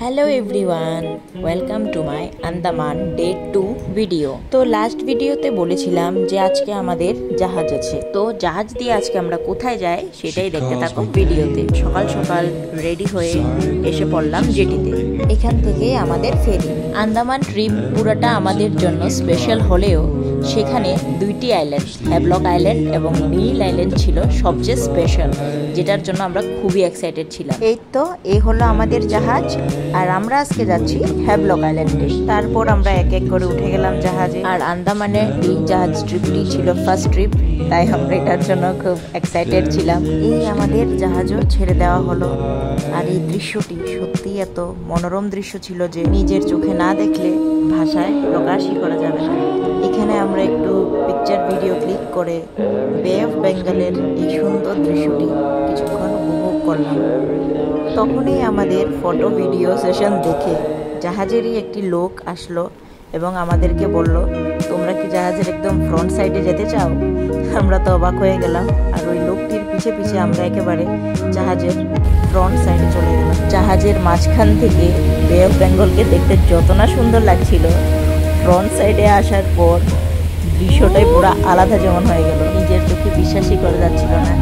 Hello everyone, welcome to my Andaman day 2 video. তো last ভিডিওতে বলেছিলাম যে আজকে আমাদের জাহাজ আছে। তো জাহাজ দিয়ে আজকে আমরা কোথায় যাই সেটাই দেখতে থাকো ভিডিওতে। সকাল সকাল রেডি হয়ে এসে পড়লাম জেটিতে। এখান থেকে আমাদের ফেরি। আন্দামান ট্রিপ পুরোটা আমাদের জন্য স্পেশাল হলেও সেখানে দুইটি আইল্যান্ড, হ্যাভলক আইল্যান্ড এবং নীল আইল্যান্ড ছিল সবচেয়ে স্পেশাল, যেটার জন্য আমরা খুবই এক্সাইটেড ছিলাম। এই তো এই হলো আমাদের জাহাজ, আর আমরা আজকে যাচ্ছি হ্যাভলক আইল্যান্ডে। তারপর আমরা এক এক করে উঠে গেলাম জাহাজে। আর আন্দামানে এই জাহাজ ট্রিপটি ছিল ফার্স্ট ট্রিপ, তাই আমরা এটার জন্য খুব এক্সাইটেড ছিলাম। এই আমাদের জাহাজও ছেড়ে দেওয়া হলো। আর এই দৃশ্যটি সত্যি এত মনোরম দৃশ্য ছিল যে নিজের চোখে না দেখলে ভাষায় প্রকাশই করা যাবে না। এখানে আমরা একটু পিকচার ভিডিও ক্লিক করে বে অফ বেঙ্গলের এই সুন্দর দৃশ্যটি কিছুক্ষণ উপভোগ করলাম। তখনই আমাদের ফটো ভিডিও সেশন দেখে জাহাজেরই একটি লোক আসলো এবং আমাদেরকে বলল, তোমরা কি জাহাজের একদম ফ্রন্ট সাইডে যেতে চাও? আমরা তো অবাক হয়ে গেলাম। আর ওই লোকটির পিছে পিছে আমরা একেবারে জাহাজের ফ্রন্ট সাইডে চলে গেলাম। জাহাজের মাঝখান থেকে বে অফ বেঙ্গলকে দেখতে যত না সুন্দর লাগছিল, ফ্রন্ট সাইডে আসার পর দৃশ্যটাই পুরো আলাদা যেমন হয়ে গেল। নিজের চোখে বিশ্বাসই করা যাচ্ছিল না,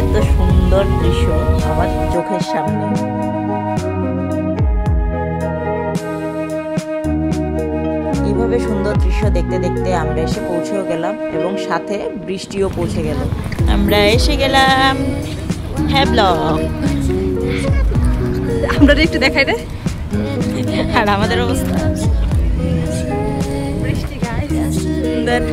এত সুন্দর দৃশ্য আমার চোখের সামনে। এইভাবে সুন্দর দৃশ্য দেখতে দেখতে আমরা এসে পৌঁছেও গেলাম এবং সাথে বৃষ্টিও পৌঁছে গেল। আমরা এসে গেলাম হ্যাভলক। আমরা একটু দেখাই রে। আর আমাদের অবস্থা सुंदर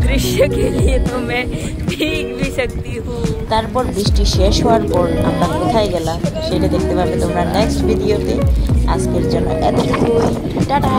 दृश्य के लिए तो मैं भीग भी सकती हूँ। তারপর বৃষ্টি শেষ হওয়ার পর আমরা কোথায় গেলাম সেটা দেখতে পাবে তোমরা নেক্সট ভিডিওতে। আজকের জন্য এতটুকুই, টাটা।